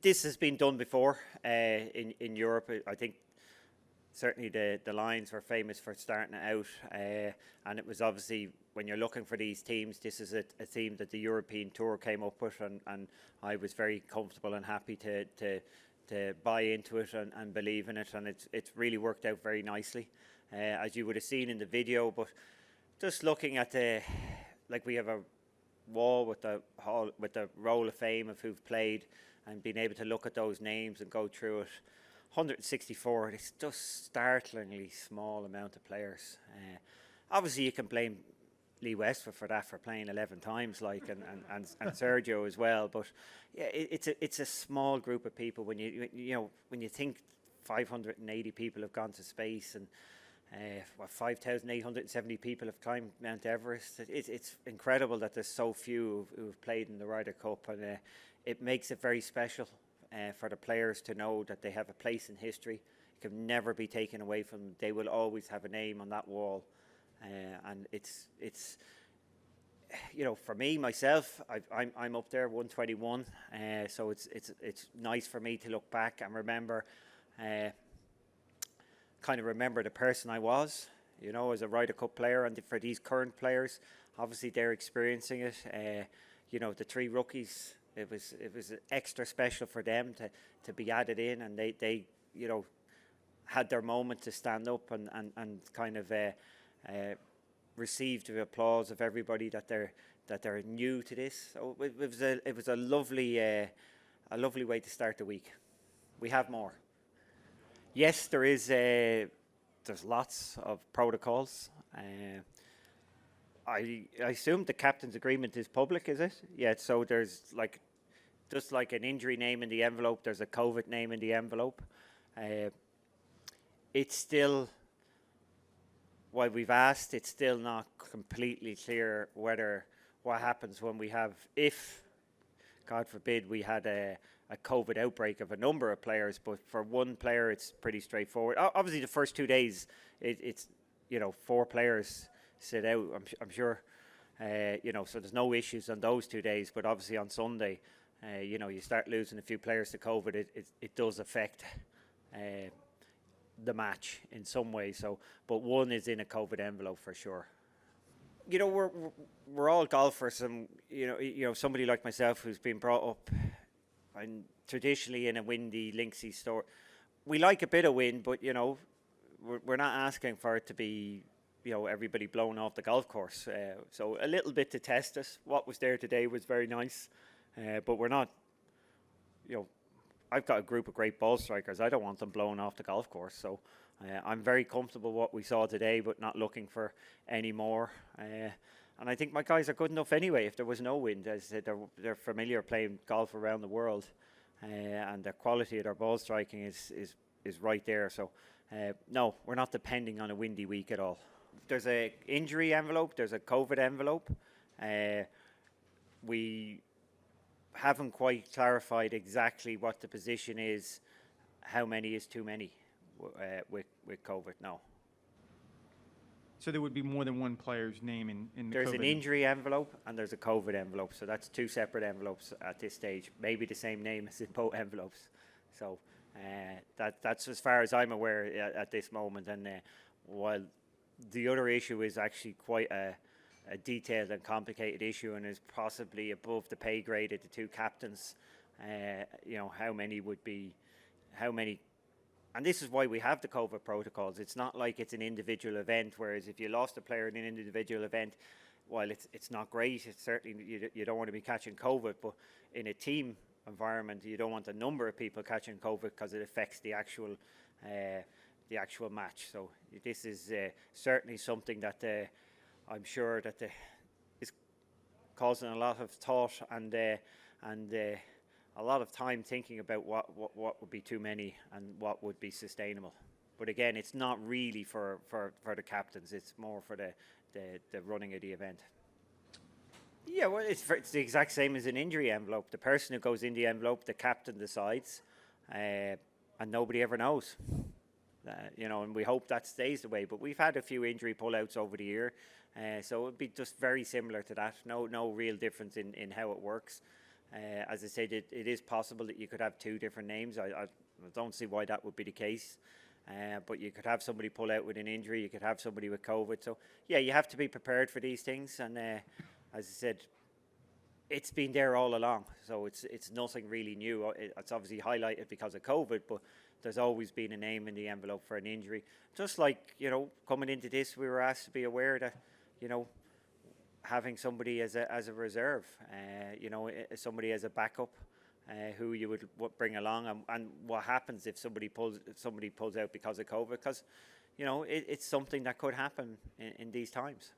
This has been done before in Europe. I think certainly the Lions were famous for starting it out, and it was obviously, when you're looking for these teams, this is a theme that the European Tour came up with, and I was very comfortable and happy to buy into it and believe in it, and it's really worked out very nicely, as you would have seen in the video. But just looking at like we have a wall with the Roll of Fame of who've played, and being able to look at those names and go through it. 164, it's just startlingly small amount of players. Obviously you can blame Lee Westwood for that, for playing 11 times, like, and Sergio as well, but yeah, it's a small group of people. When you think 580 people have gone to space, and 5,870 people have climbed Mount Everest, it's incredible that there's so few who've played in the Ryder Cup, and it makes it very special for the players to know that they have a place in history. It can never be taken away from them. They will always have a name on that wall, and it's for me myself, I'm up there 121, so it's nice for me to look back and remember, remember the person I was, as a Ryder Cup player. And for these current players, obviously they're experiencing it. The three rookies, it was extra special for them to be added in, and they had their moment to stand up and kind of received the applause of everybody that they're new to this. So it was a lovely way to start the week. We have more. Yes, there's lots of protocols. I assume the captain's agreement is public, is it? Yeah, so there's just like an injury name in the envelope, there's a COVID name in the envelope. It's still, while we've asked, it's still not completely clear what happens when if, God forbid, we had a COVID outbreak of a number of players. But for one player, it's pretty straightforward. Obviously, the first 2 days, it's 4 players sit out, I'm sure, so there's no issues on those 2 days. But obviously on Sunday, you start losing a few players to COVID, it does affect the match in some way. So, but one is in a COVID envelope for sure. We're all golfers, and somebody like myself who's been brought up and traditionally in a windy, linksy store, we like a bit of wind, but we're not asking for it to be everybody blown off the golf course. So a little bit to test us. What was there today was very nice, but we're not, I've got a group of great ball strikers. I don't want them blown off the golf course. So I'm very comfortable what we saw today, but not looking for any more. And I think my guys are good enough anyway if there was no wind, as they're familiar playing golf around the world, and the quality of their ball striking is right there. So no, we're not depending on a windy week at all. There's a injury envelope, there's a COVID envelope. We haven't quite clarified exactly what the position is, how many is too many with COVID, no. So there would be more than one player's name in the There's COVID. an injury envelope and there's a COVID envelope, so that's 2 separate envelopes at this stage, maybe the same name as in both envelopes. So that's as far as I'm aware at this moment. And while the other issue is actually quite a detailed and complicated issue, and is possibly above the pay grade of the 2 captains, how many, and this is why we have the COVID protocols. It's not like it's an individual event, whereas if you lost a player in an individual event, while it's not great, it's certainly, you don't want to be catching COVID, but in a team environment, you don't want a number of people catching COVID because it affects the actual match. So this is certainly something that I'm sure that is causing a lot of thought and a lot of time thinking about what would be too many and what would be sustainable. But again, it's not really for the captains. It's more for the running of the event. Yeah, well, it's the exact same as an injury envelope. The person who goes in the envelope, the captain decides, and nobody ever knows. And we hope that stays the way. But we've had a few injury pullouts over the year, so it would be just very similar to that. No real difference in how it works. As I said, it is possible that you could have two different names. I don't see why that would be the case. But you could have somebody pull out with an injury. You could have somebody with COVID. So, yeah, you have to be prepared for these things. And as I said, it's been there all along. So it's nothing really new. It's obviously highlighted because of COVID, but there's always been a name in the envelope for an injury. Just like, coming into this, we were asked to be aware that, having somebody as a reserve, somebody as a backup, who you would bring along, and what happens if somebody pulls out because of COVID, because it's something that could happen in these times.